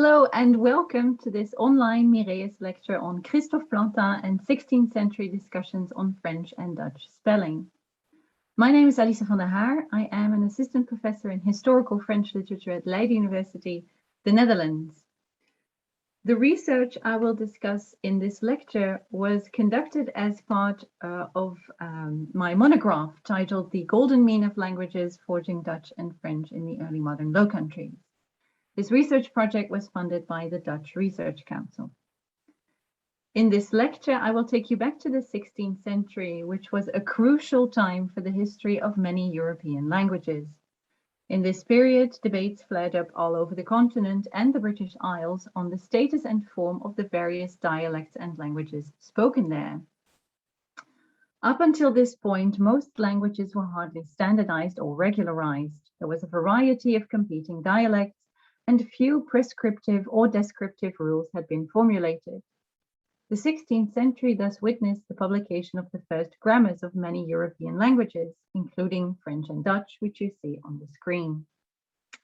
Hello and welcome to this online Miraeus lecture on Christophe Plantin and 16th century discussions on French and Dutch spelling. My name is Alisa van der Haar. I am an assistant professor in historical French literature at Leiden University, the Netherlands. The research I will discuss in this lecture was conducted as part of my monograph titled The Golden Mean of Languages Forging Dutch and French in the Early Modern Low Countries. This research project was funded by the Dutch Research Council. In this lecture, I will take you back to the 16th century, which was a crucial time for the history of many European languages. In this period, debates flared up all over the continent and the British Isles on the status and form of the various dialects and languages spoken there. Up until this point, most languages were hardly standardized or regularized. There was a variety of competing dialects, and few prescriptive or descriptive rules had been formulated. The 16th century thus witnessed the publication of the first grammars of many European languages, including French and Dutch, which you see on the screen,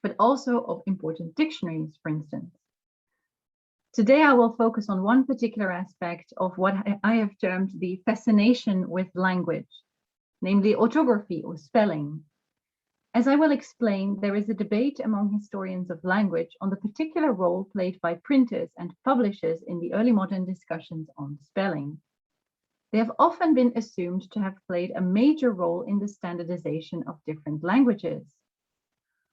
but also of important dictionaries, for instance. Today, I will focus on one particular aspect of what I have termed the fascination with language, namely orthography or spelling. As I will explain, there is a debate among historians of language on the particular role played by printers and publishers in the early modern discussions on spelling. They have often been assumed to have played a major role in the standardization of different languages.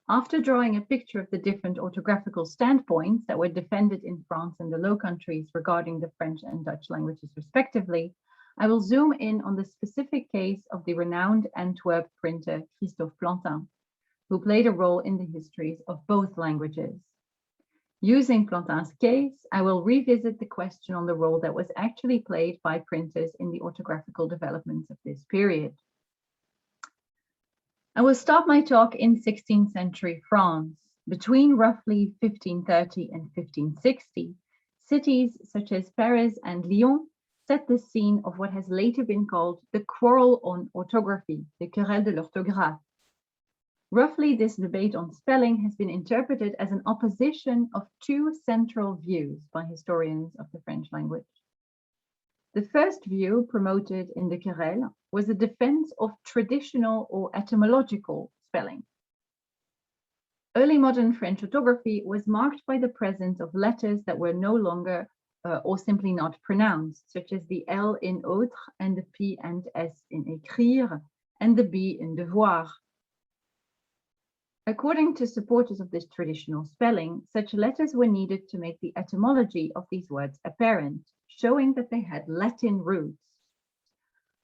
After drawing a picture of the different orthographical standpoints that were defended in France and the Low Countries regarding the French and Dutch languages respectively, I will zoom in on the specific case of the renowned Antwerp printer Christophe Plantin, who played a role in the histories of both languages. Using Plantin's case, I will revisit the question on the role that was actually played by printers in the orthographical developments of this period. I will start my talk in 16th century France. Between roughly 1530 and 1560, cities such as Paris and Lyon set the scene of what has later been called the quarrel on orthography, the querelle de l'orthographe. Roughly, this debate on spelling has been interpreted as an opposition of two central views by historians of the French language. The first view promoted in the querelle was a defense of traditional or etymological spelling. Early modern French orthography was marked by the presence of letters that were no longer or simply not pronounced, such as the L in autre and the P and S in écrire and the B in devoir. According to supporters of this traditional spelling, such letters were needed to make the etymology of these words apparent, showing that they had Latin roots.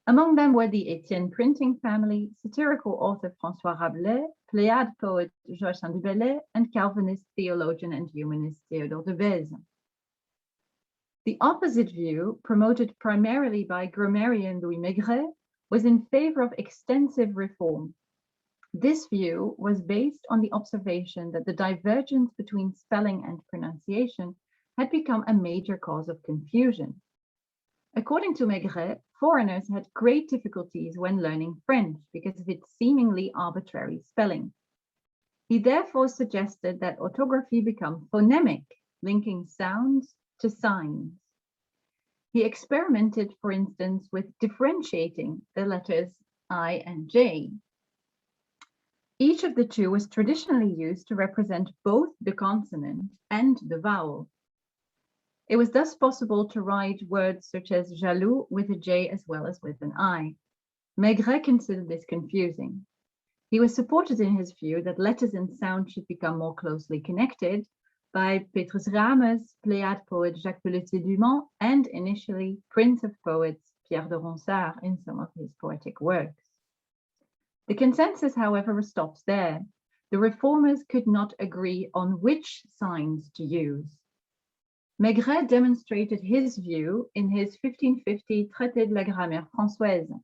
Among them were the Etienne printing family, satirical author François Rabelais, Pléiade poet Georges Saint-Dubellay, and Calvinist theologian and humanist Théodore de Bèze. The opposite view, promoted primarily by grammarian Louis Maigret, was in favor of extensive reform. This view was based on the observation that the divergence between spelling and pronunciation had become a major cause of confusion. According to Maigret, foreigners had great difficulties when learning French because of its seemingly arbitrary spelling. He therefore suggested that orthography become phonemic, linking sounds to signs. He experimented, for instance, with differentiating the letters I and J. Each of the two was traditionally used to represent both the consonant and the vowel. It was thus possible to write words such as jaloux with a J as well as with an I. Maigret considered this confusing. He was supported in his view that letters and sound should become more closely connected by Petrus Ramus, Pléiade poet Jacques Pelletier-du-Mont, and initially Prince of Poets Pierre de Ronsard in some of his poetic works. The consensus, however, stops there. The reformers could not agree on which signs to use. Maigret demonstrated his view in his 1550 Traité de la grammaire française.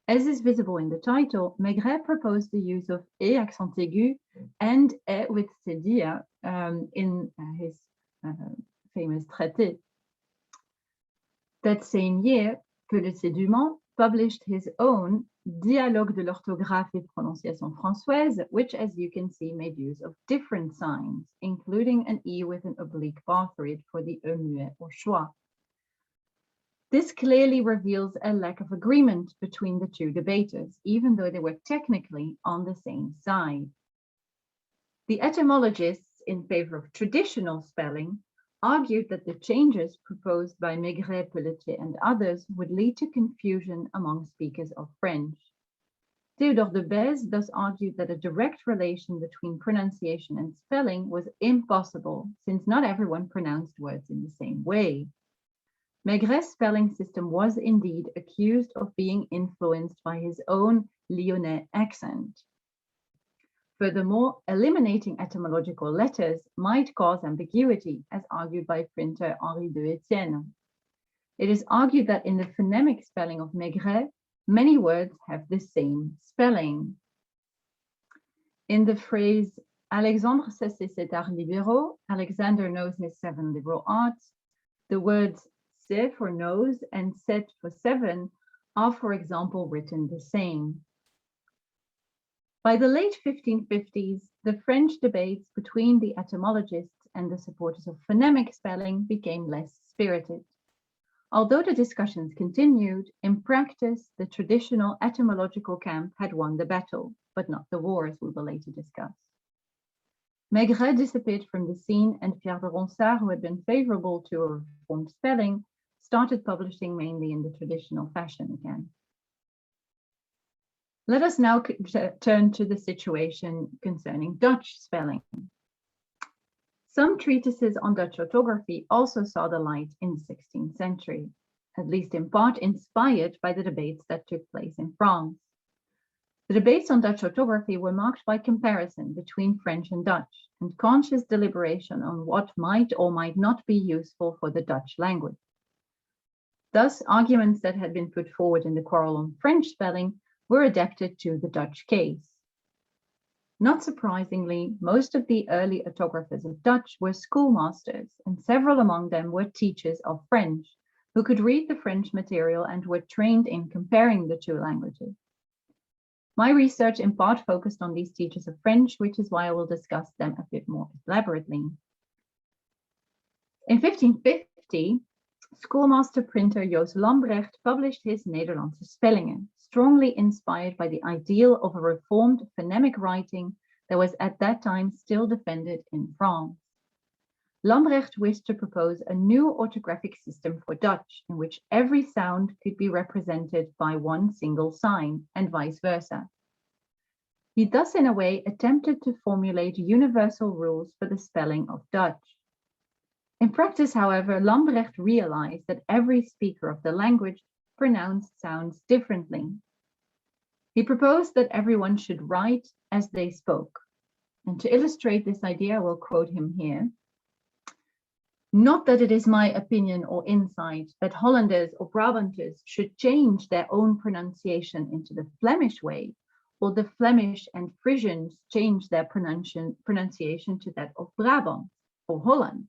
As is visible in the title, Maigret proposed the use of E accent aigu and E with cédille in his famous traité. That same year, Pelletier-du-Mont published his own Dialogue de l'orthographe et prononciation française, which, as you can see, made use of different signs, including an E with an oblique bar through it for the E muet or schwa. This clearly reveals a lack of agreement between the two debaters, even though they were technically on the same side. The etymologists in favor of traditional spelling argued that the changes proposed by Maigret, Pelletier, and others would lead to confusion among speakers of French. Théodore de Bèze thus argued that a direct relation between pronunciation and spelling was impossible, since not everyone pronounced words in the same way. Maigret's spelling system was indeed accused of being influenced by his own Lyonnais accent. Furthermore, eliminating etymological letters might cause ambiguity, as argued by printer Henri de Etienne. It is argued that in the phonemic spelling of Maigret, many words have the same spelling. In the phrase Alexandre sait ses arts libéraux, Alexander knows his 7 liberal arts, the words c'est for knows and sept for 7 are, for example, written the same. By the late 1550s, the French debates between the etymologists and the supporters of phonemic spelling became less spirited. Although the discussions continued, in practice, the traditional etymological camp had won the battle, but not the war, as we will later discuss. Maigret disappeared from the scene, and Pierre de Ronsard, who had been favorable to a reformed spelling, started publishing mainly in the traditional fashion again. Let us now turn to the situation concerning Dutch spelling. Some treatises on Dutch orthography also saw the light in the 16th century, at least in part inspired by the debates that took place in France. The debates on Dutch orthography were marked by comparison between French and Dutch, and conscious deliberation on what might or might not be useful for the Dutch language. Thus, arguments that had been put forward in the quarrel on French spelling were adapted to the Dutch case. Not surprisingly, most of the early orthographers of Dutch were schoolmasters, and several among them were teachers of French, who could read the French material and were trained in comparing the two languages. My research in part focused on these teachers of French, which is why I will discuss them a bit more elaborately. In 1550, schoolmaster printer Joost Lambrecht published his Nederlandse Spellingen, strongly inspired by the ideal of a reformed phonemic writing that was at that time still defended in France. Lambrecht wished to propose a new orthographic system for Dutch, in which every sound could be represented by one single sign, and vice versa. He thus, in a way, attempted to formulate universal rules for the spelling of Dutch. In practice, however, Lambrecht realized that every speaker of the language pronounced sounds differently. He proposed that everyone should write as they spoke. And to illustrate this idea, I will quote him here. Not that it is my opinion or insight that Hollanders or Brabanters should change their own pronunciation into the Flemish way, or the Flemish and Frisians change their pronunciation to that of Brabant or Holland.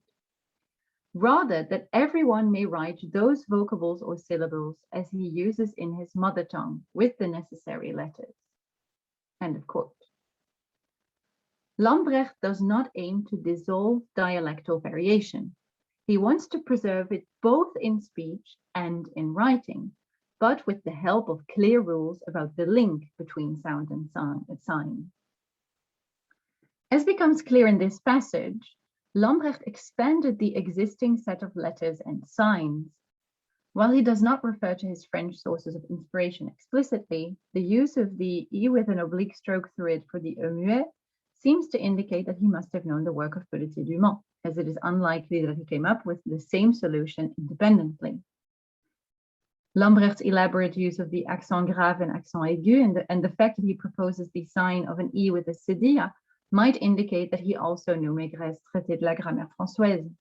Rather, that everyone may write those vocables or syllables as he uses in his mother tongue with the necessary letters. End of quote. Lambrecht does not aim to dissolve dialectal variation. He wants to preserve it both in speech and in writing, but with the help of clear rules about the link between sound and sign. As becomes clear in this passage, Lambrecht expanded the existing set of letters and signs. While he does not refer to his French sources of inspiration explicitly, the use of the E with an oblique stroke through it for the E muet seems to indicate that he must have known the work of Pelletier du Mans, as it is unlikely that he came up with the same solution independently. Lambrecht's elaborate use of the accent grave and accent aigu and the fact that he proposes the sign of an E with a cédille might indicate that he also knew Maigret's Traité de la grammaire française.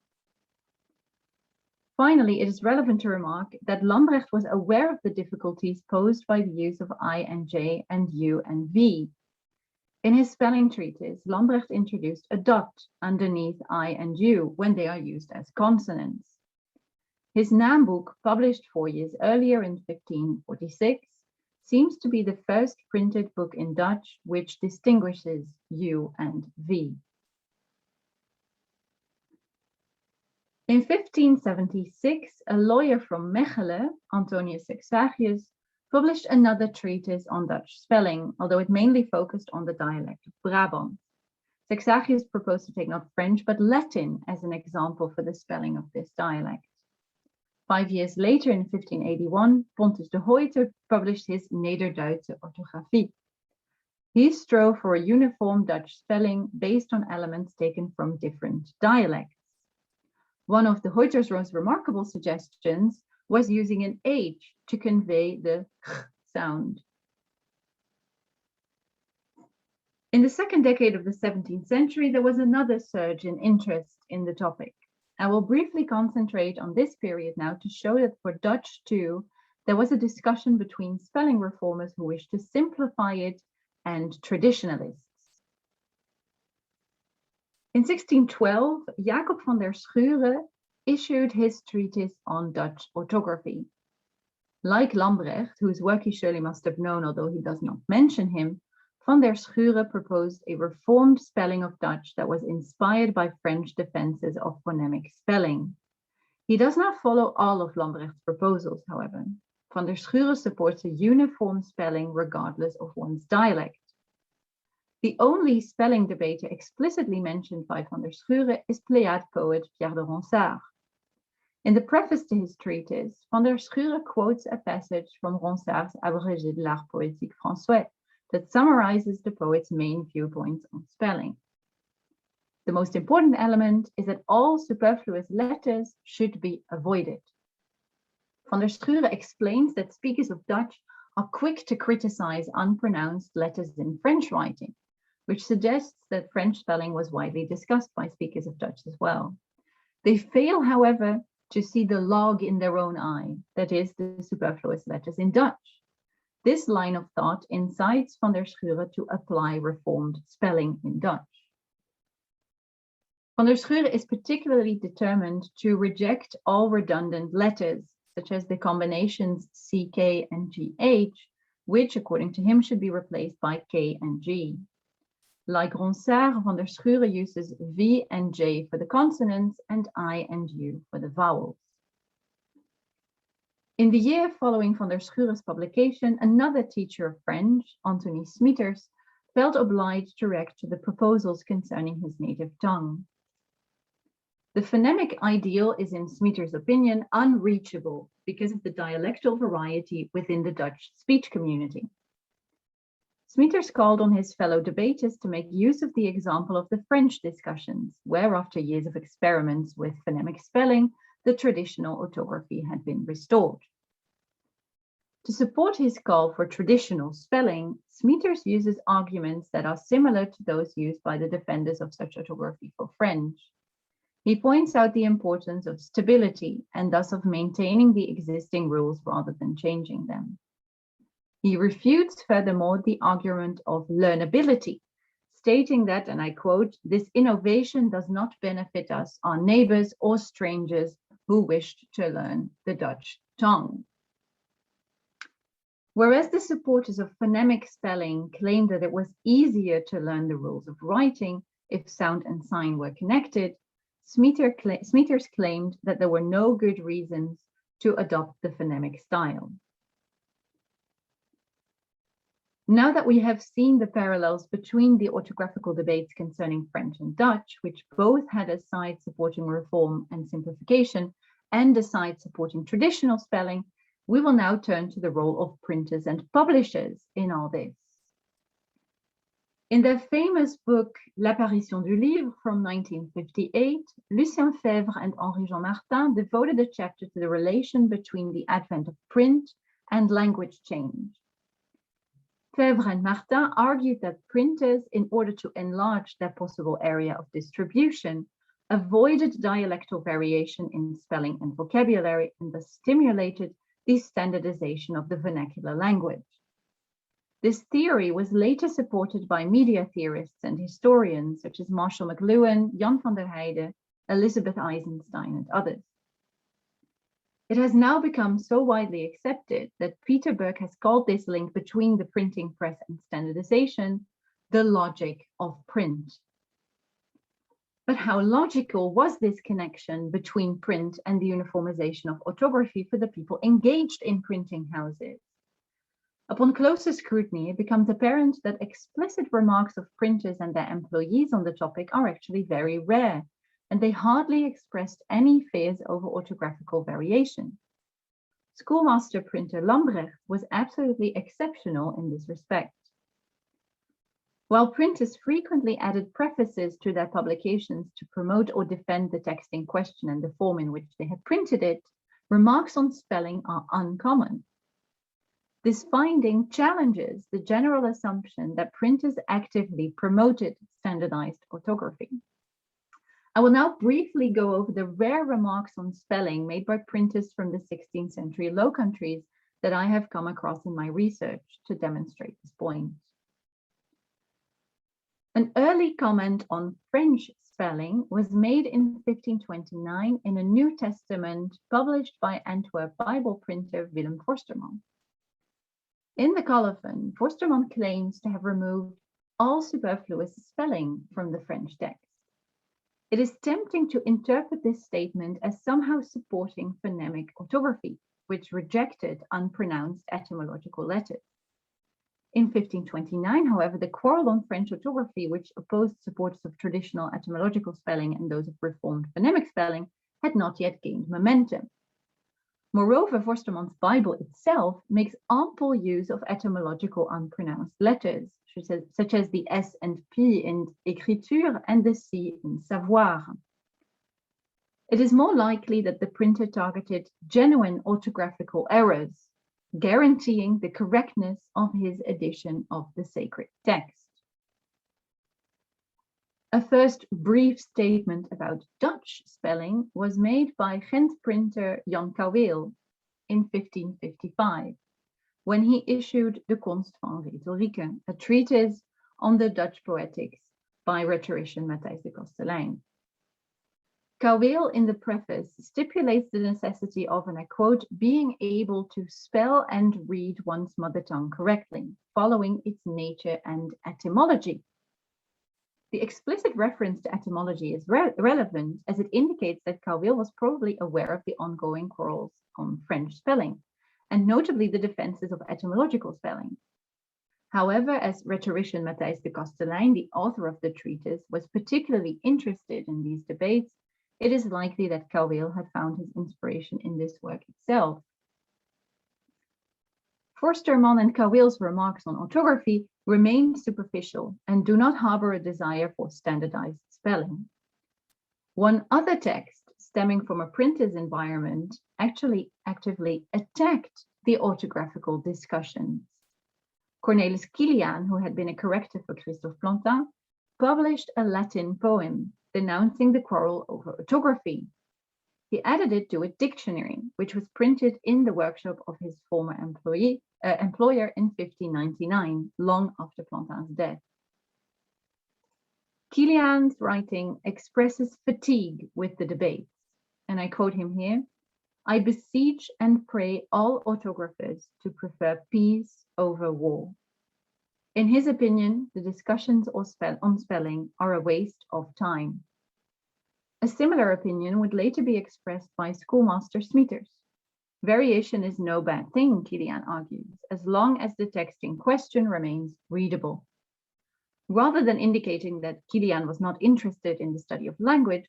Finally, it is relevant to remark that Lambrecht was aware of the difficulties posed by the use of I and J and U and V. In his spelling treatise, Lambrecht introduced a dot underneath I and U when they are used as consonants. His Naamboek, published 4 years earlier in 1546, seems to be the first printed book in Dutch which distinguishes U and V. In 1576, a lawyer from Mechelen, Antonius Sexagius, published another treatise on Dutch spelling, although it mainly focused on the dialect of Brabant. Sexagius proposed to take not French but Latin as an example for the spelling of this dialect. 5 years later, in 1581, Pontus de Huyter published his Nederduitse orthography. He strove for a uniform Dutch spelling based on elements taken from different dialects. One of de Huyter's most remarkable suggestions was using an H to convey the ch sound. In the second decade of the 17th century, there was another surge in interest in the topic. I will briefly concentrate on this period now to show that for Dutch too, there was a discussion between spelling reformers who wished to simplify it and traditionalists. In 1612, Jacob van der Schuren issued his treatise on Dutch orthography. Like Lambrecht, whose work he surely must have known, although he does not mention him, van der Schuren proposed a reformed spelling of Dutch that was inspired by French defenses of phonemic spelling. He does not follow all of Lambrecht's proposals, however. Van der Schuren supports a uniform spelling regardless of one's dialect. The only spelling debater explicitly mentioned by van der Schuren is Pléiade poet Pierre de Ronsard. In the preface to his treatise, van der Schuren quotes a passage from Ronsard's Abrégé de l'art poétique français that summarizes the poet's main viewpoints on spelling. The most important element is that all superfluous letters should be avoided. Van der Schuren explains that speakers of Dutch are quick to criticize unpronounced letters in French writing, which suggests that French spelling was widely discussed by speakers of Dutch as well. They fail, however, to see the log in their own eye, that is, the superfluous letters in Dutch. This line of thought incites van der Schuren to apply reformed spelling in Dutch. Van der Schuren is particularly determined to reject all redundant letters, such as the combinations CK and GH, which, according to him, should be replaced by K and G. Like Ronsard, van der Schuren uses V and J for the consonants and I and U for the vowels. In the year following van der Schuren's publication, another teacher of French, Anthony Smeeters, felt obliged to react to the proposals concerning his native tongue. The phonemic ideal is, in Smeeters' opinion, unreachable because of the dialectal variety within the Dutch speech community. Smeeters called on his fellow debaters to make use of the example of the French discussions, where after years of experiments with phonemic spelling, the traditional orthography had been restored. To support his call for traditional spelling, Smeeters uses arguments that are similar to those used by the defenders of such orthography for French. He points out the importance of stability and thus of maintaining the existing rules rather than changing them. He refutes, furthermore, the argument of learnability, stating that, and I quote, "This innovation does not benefit us, our neighbors or strangers who wished to learn the Dutch tongue." Whereas the supporters of phonemic spelling claimed that it was easier to learn the rules of writing if sound and sign were connected, Smeeters claimed that there were no good reasons to adopt the phonemic style. Now that we have seen the parallels between the orthographical debates concerning French and Dutch, which both had a side supporting reform and simplification and a side supporting traditional spelling, we will now turn to the role of printers and publishers in all this. In their famous book, L'apparition du livre from 1958, Lucien Febvre and Henri-Jean Martin devoted a chapter to the relation between the advent of print and language change. Febvre and Martin argued that printers, in order to enlarge their possible area of distribution, avoided dialectal variation in spelling and vocabulary and thus stimulated the standardization of the vernacular language. This theory was later supported by media theorists and historians such as Marshall McLuhan, Jan van der Heijden, Elizabeth Eisenstein, and others. It has now become so widely accepted that Peter Boeck has called this link between the printing press and standardization the logic of print. But how logical was this connection between print and the uniformization of orthography for the people engaged in printing houses? Upon closer scrutiny, it becomes apparent that explicit remarks of printers and their employees on the topic are actually very rare, and they hardly expressed any fears over orthographical variation. Schoolmaster printer Lambrecht was absolutely exceptional in this respect. While printers frequently added prefaces to their publications to promote or defend the text in question and the form in which they had printed it, remarks on spelling are uncommon. This finding challenges the general assumption that printers actively promoted standardized orthography. I will now briefly go over the rare remarks on spelling made by printers from the 16th century Low Countries that I have come across in my research to demonstrate this point. An early comment on French spelling was made in 1529 in a New Testament published by Antwerp Bible printer Willem Forsterman. In the colophon, Forsterman claims to have removed all superfluous spelling from the French text. It is tempting to interpret this statement as somehow supporting phonemic orthography, which rejected unpronounced etymological letters. In 1529, however, the quarrel on French orthography, which opposed supporters of traditional etymological spelling and those of reformed phonemic spelling, had not yet gained momentum. Moreover, Forsterman's Bible itself makes ample use of etymological unpronounced letters, such as the S and P in écriture and the C in savoir. It is more likely that the printer targeted genuine orthographical errors, guaranteeing the correctness of his edition of the sacred text. A first brief statement about Dutch spelling was made by Gent printer Jan Cauweel in 1555, when he issued De Konst van Rhetorieke, a treatise on the Dutch poetics by rhetorician Matthijs de Kastelein. Cauweel in the preface stipulates the necessity of, and I quote, being able to spell and read one's mother tongue correctly, following its nature and etymology. The explicit reference to etymology is relevant as it indicates that Cauweel was probably aware of the ongoing quarrels on French spelling, and notably the defenses of etymological spelling. However, as rhetorician Matthijs de Kastelein, the author of the treatise, was particularly interested in these debates, it is likely that Cauweel had found his inspiration in this work itself. Forsterman and Cauweel's remarks on orthography remain superficial and do not harbor a desire for standardized spelling. One other text, stemming from a printer's environment, actually actively attacked the orthographical discussions. Cornelis Kilian, who had been a corrector for Christophe Plantin, published a Latin poem denouncing the quarrel over orthography. He added it to a dictionary, which was printed in the workshop of his former employer in 1599, long after Plantin's death. Kilian's writing expresses fatigue with the debates, and I quote him here, "I beseech and pray all orthographers to prefer peace over war." In his opinion, the discussions on spelling are a waste of time. A similar opinion would later be expressed by schoolmaster Smeeters. Variation is no bad thing, Kilian argues, as long as the text in question remains readable. Rather than indicating that Kilian was not interested in the study of language,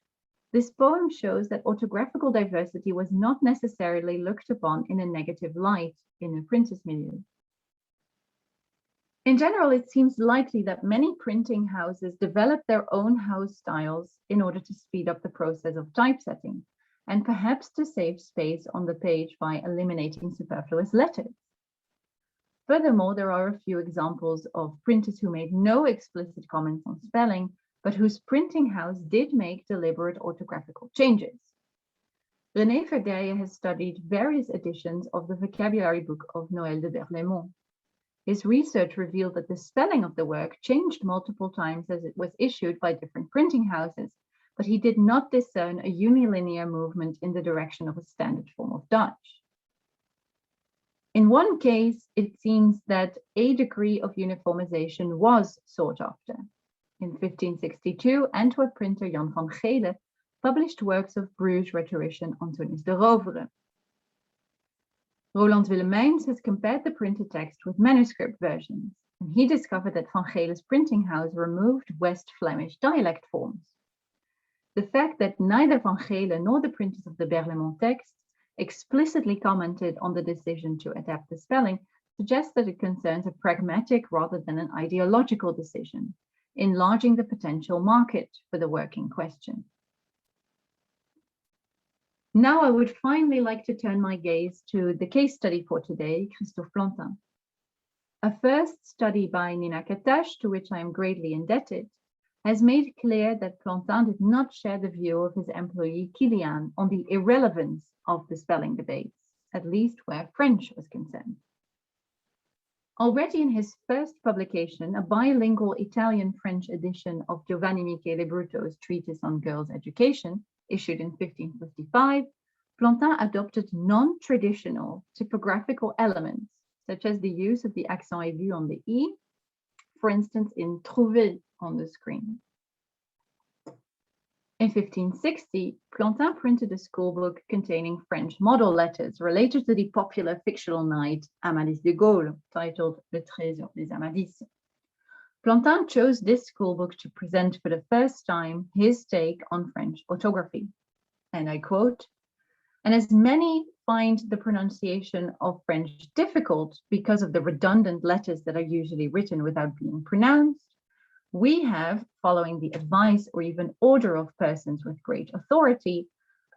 this poem shows that orthographical diversity was not necessarily looked upon in a negative light in a printer's milieu. In general, it seems likely that many printing houses developed their own house styles in order to speed up the process of typesetting, and perhaps to save space on the page by eliminating superfluous letters. Furthermore, there are a few examples of printers who made no explicit comments on spelling, but whose printing house did make deliberate orthographical changes. René Verdier has studied various editions of the vocabulary book of Noël de Berlaymont. His research revealed that the spelling of the work changed multiple times as it was issued by different printing houses, but he did not discern a unilinear movement in the direction of a standard form of Dutch. In one case, it seems that a degree of uniformization was sought after. In 1562, Antwerp printer Jan van Gele published works of Bruges rhetorician Antonis de Rovere. Roland Willemijns has compared the printed text with manuscript versions, and he discovered that Van Gele's printing house removed West Flemish dialect forms. The fact that neither Van Gele nor the printers of the Berlaymont text explicitly commented on the decision to adapt the spelling suggests that it concerns a pragmatic rather than an ideological decision, enlarging the potential market for the work in question. Now I would finally like to turn my gaze to the case study for today, Christophe Plantin. A first study by Nina Katash, to which I am greatly indebted, has made clear that Plantin did not share the view of his employee Kilian on the irrelevance of the spelling debates, at least where French was concerned. Already in his first publication, a bilingual Italian-French edition of Giovanni Michele Brutto's Treatise on Girls' Education, issued in 1555, Plantin adopted non-traditional typographical elements, such as the use of the accent aigu on the E, for instance in trouver on the screen. In 1560, Plantin printed a schoolbook containing French model letters related to the popular fictional knight Amadis de Gaulle, titled Le Trésor des Amadis. Plantin chose this schoolbook to present for the first time his take on French orthography. And I quote, "And as many find the pronunciation of French difficult because of the redundant letters that are usually written without being pronounced, we have, following the advice or even order of persons with great authority,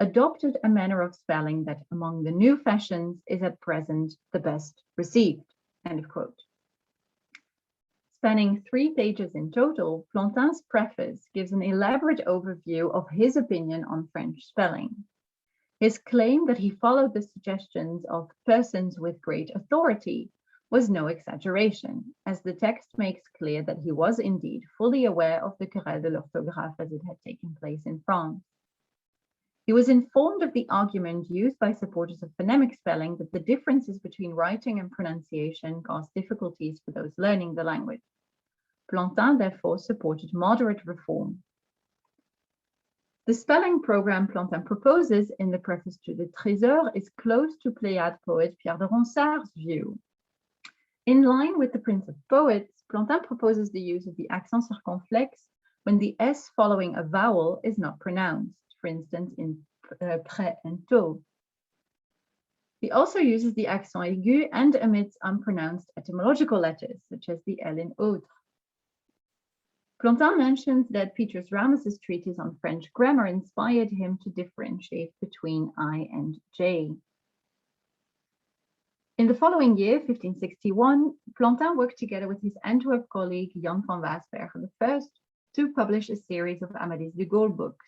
adopted a manner of spelling that among the new fashions is at present the best received." End of quote. Spanning 3 pages in total, Plantin's preface gives an elaborate overview of his opinion on French spelling. His claim that he followed the suggestions of persons with great authority was no exaggeration, as the text makes clear that he was indeed fully aware of the querelle de l'orthographe as it had taken place in France. He was informed of the argument used by supporters of phonemic spelling that the differences between writing and pronunciation caused difficulties for those learning the language. Plantin therefore supported moderate reform. The spelling program Plantin proposes in the preface to the Trésor is close to Pléiade poet Pierre de Ronsard's view. In line with the Prince of Poets, Plantin proposes the use of the accent circonflexe when the S following a vowel is not pronounced, for instance in près and tôt. He also uses the accent aigu and omits unpronounced etymological letters, such as the L in autre. Plantin mentions that Petrus Rames's treatise on French grammar inspired him to differentiate between I and J. In the following year, 1561, Plantin worked together with his Antwerp colleague Jan van Waasbergen I to publish a series of Amadis de Gaulle books.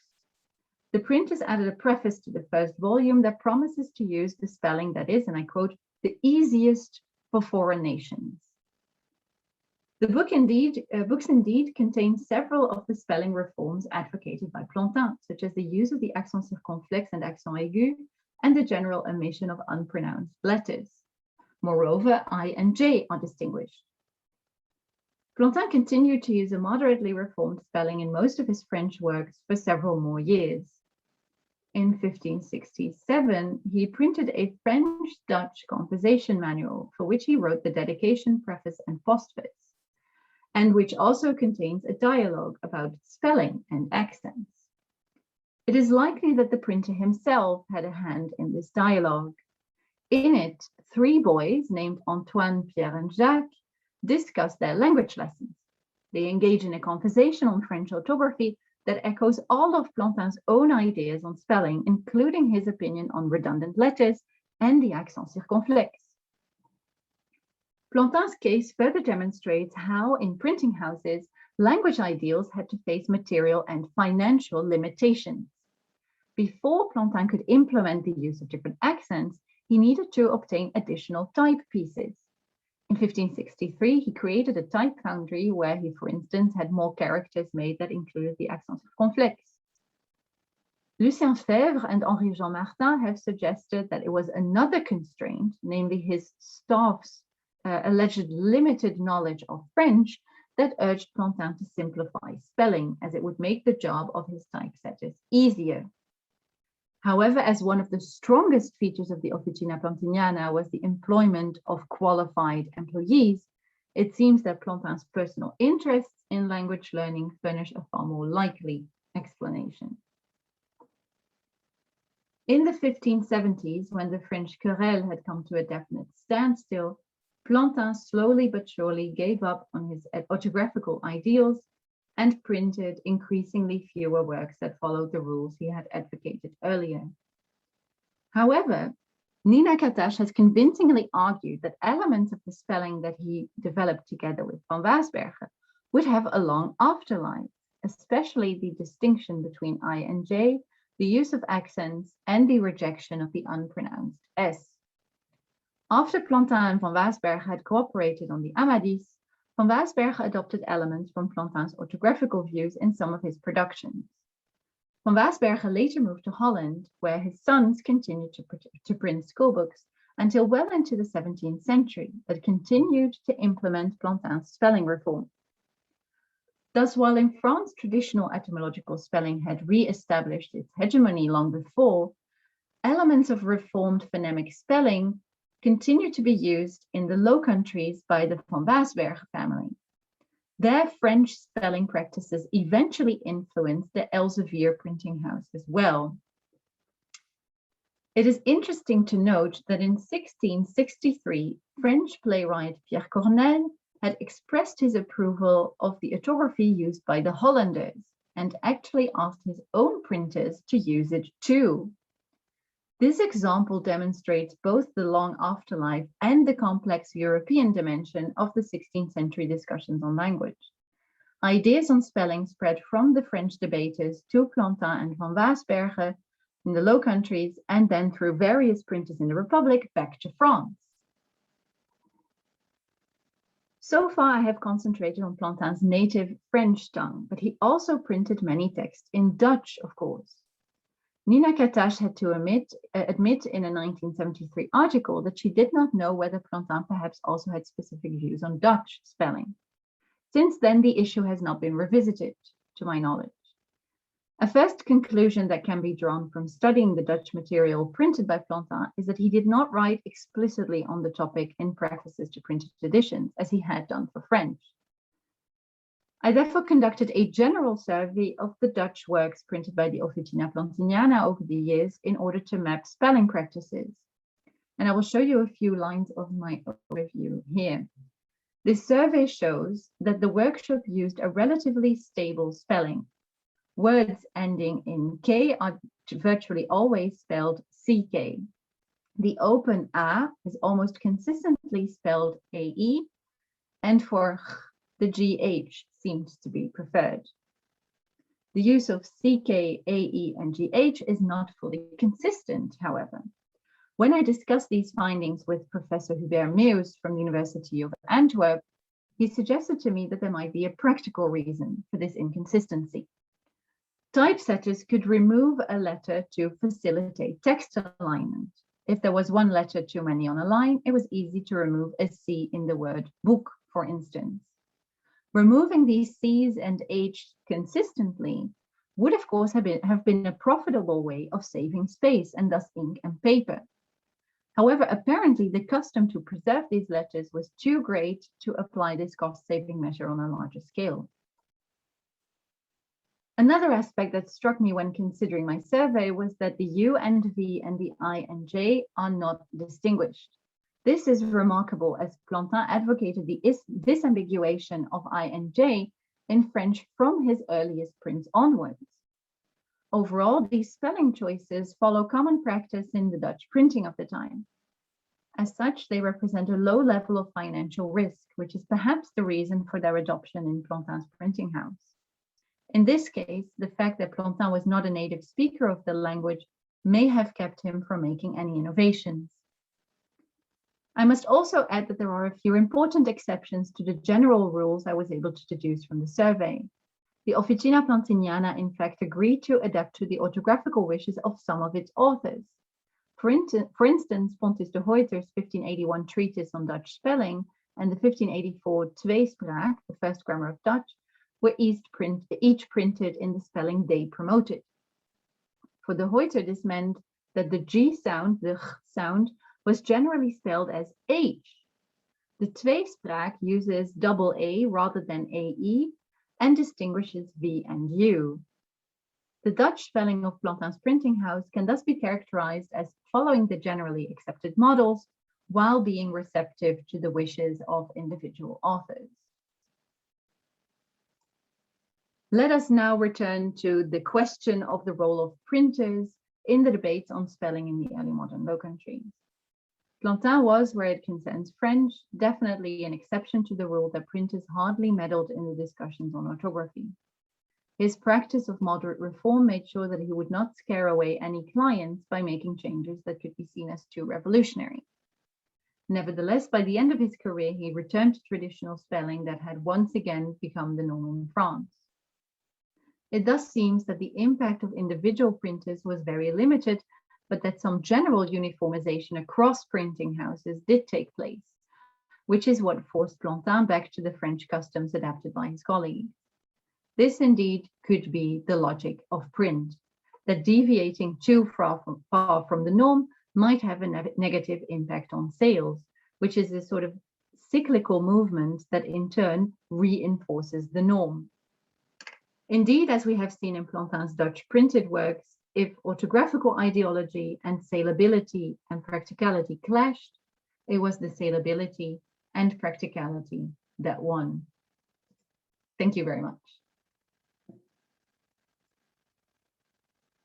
The printers added a preface to the first volume that promises to use the spelling that is, and I quote, "the easiest for foreign nations." The books indeed contain several of the spelling reforms advocated by Plantin, such as the use of the accent circonflexe and accent aigu, and the general omission of unpronounced letters. Moreover, I and J are distinguished. Plantin continued to use a moderately reformed spelling in most of his French works for several more years. In 1567, he printed a French-Dutch conversation manual for which he wrote the dedication, preface, and postface, and which also contains a dialogue about spelling and accents. It is likely that the printer himself had a hand in this dialogue. In it, 3 boys named Antoine, Pierre, and Jacques discuss their language lessons. They engage in a conversation on French orthography that echoes all of Plantin's own ideas on spelling, including his opinion on redundant letters and the accent circonflexe. Plantin's case further demonstrates how, in printing houses, language ideals had to face material and financial limitations. Before Plantin could implement the use of different accents, he needed to obtain additional type pieces. In 1563, he created a type foundry where he, for instance, had more characters made that included the accent circonflexe. Lucien Febvre and Henri-Jean Martin have suggested that it was another constraint, namely his staff's alleged limited knowledge of French, that urged Plantin to simplify spelling, as it would make the job of his typesetters easier. However, as one of the strongest features of the Oficina Plantiniana was the employment of qualified employees, it seems that Plantin's personal interests in language learning furnish a far more likely explanation. In the 1570s, when the French querelle had come to a definite standstill, Plantin slowly but surely gave up on his orthographical ideals and printed increasingly fewer works that followed the rules he had advocated earlier. However, Nina Katasch has convincingly argued that elements of the spelling that he developed together with van Waasbergen would have a long afterlife, especially the distinction between I and J, the use of accents, and the rejection of the unpronounced S. After Plantin and van Waasbergen had cooperated on the Amadis, van Waasbergen adopted elements from Plantin's orthographical views in some of his productions. Van Waasbergen later moved to Holland, where his sons continued to print schoolbooks until well into the 17th century, but continued to implement Plantin's spelling reform. Thus, while in France traditional etymological spelling had re-established its hegemony long before, elements of reformed phonemic spelling continued to be used in the Low Countries by the van Waasbergen family. Their French spelling practices eventually influenced the Elsevier printing house as well. It is interesting to note that in 1663, French playwright Pierre Corneille had expressed his approval of the orthography used by the Hollanders and actually asked his own printers to use it too. This example demonstrates both the long afterlife and the complex European dimension of the 16th century discussions on language. Ideas on spelling spread from the French debaters to Plantin and van Waasbergen in the Low Countries, and then through various printers in the Republic back to France. So far, I have concentrated on Plantin's native French tongue, but he also printed many texts in Dutch, of course. Nina Katasch had to admit in a 1973 article that she did not know whether Plantin perhaps also had specific views on Dutch spelling. Since then, the issue has not been revisited, to my knowledge. A first conclusion that can be drawn from studying the Dutch material printed by Plantin is that he did not write explicitly on the topic in prefaces to printed editions, as he had done for French. I therefore conducted a general survey of the Dutch works printed by the Oficina Plantiniana over the years in order to map spelling practices. And I will show you a few lines of my overview here. This survey shows that the workshop used a relatively stable spelling. Words ending in K are virtually always spelled CK. The open A is almost consistently spelled AE, and for the GH seems to be preferred. The use of CK, AE, and GH is not fully consistent, however. When I discussed these findings with Professor Miraeus from the University of Antwerp, he suggested to me that there might be a practical reason for this inconsistency. Typesetters could remove a letter to facilitate text alignment. If there was one letter too many on a line, it was easy to remove a C in the word Boek, for instance. Removing these C's and H's consistently would, of course, have been a profitable way of saving space and thus ink and paper. However, apparently the custom to preserve these letters was too great to apply this cost-saving measure on a larger scale. Another aspect that struck me when considering my survey was that the U and V and the I and J are not distinguished. This is remarkable, as Plantin advocated the disambiguation of I and J in French from his earliest prints onwards. Overall, these spelling choices follow common practice in the Dutch printing of the time. As such, they represent a low level of financial risk, which is perhaps the reason for their adoption in Plantin's printing house. In this case, the fact that Plantin was not a native speaker of the language may have kept him from making any innovations. I must also add that there are a few important exceptions to the general rules I was able to deduce from the survey. The Officina Plantiniana in fact agreed to adapt to the orthographical wishes of some of its authors. For instance, Pontus de Huyter's 1581 treatise on Dutch spelling and the 1584 Tweespraak, the first grammar of Dutch, were each printed in the spelling they promoted. For de Huyter, this meant that the G sound, the G sound, was generally spelled as H. The Tweespraak uses double A rather than AE and distinguishes V and U. The Dutch spelling of Plantin's printing house can thus be characterized as following the generally accepted models while being receptive to the wishes of individual authors. Let us now return to the question of the role of printers in the debates on spelling in the early modern Low Countries. Plantin was, where it concerns French, definitely an exception to the rule that printers hardly meddled in the discussions on orthography. His practice of moderate reform made sure that he would not scare away any clients by making changes that could be seen as too revolutionary. Nevertheless, by the end of his career, he returned to traditional spelling that had once again become the norm in France. It thus seems that the impact of individual printers was very limited, but that some general uniformization across printing houses did take place, which is what forced Plantin back to the French customs adapted by his colleagues. This indeed could be the logic of print, that deviating too far from the norm might have a negative impact on sales, which is a sort of cyclical movement that in turn reinforces the norm. Indeed, as we have seen in Plantin's Dutch printed works, if orthographical ideology and salability and practicality clashed, it was the salability and practicality that won. Thank you very much.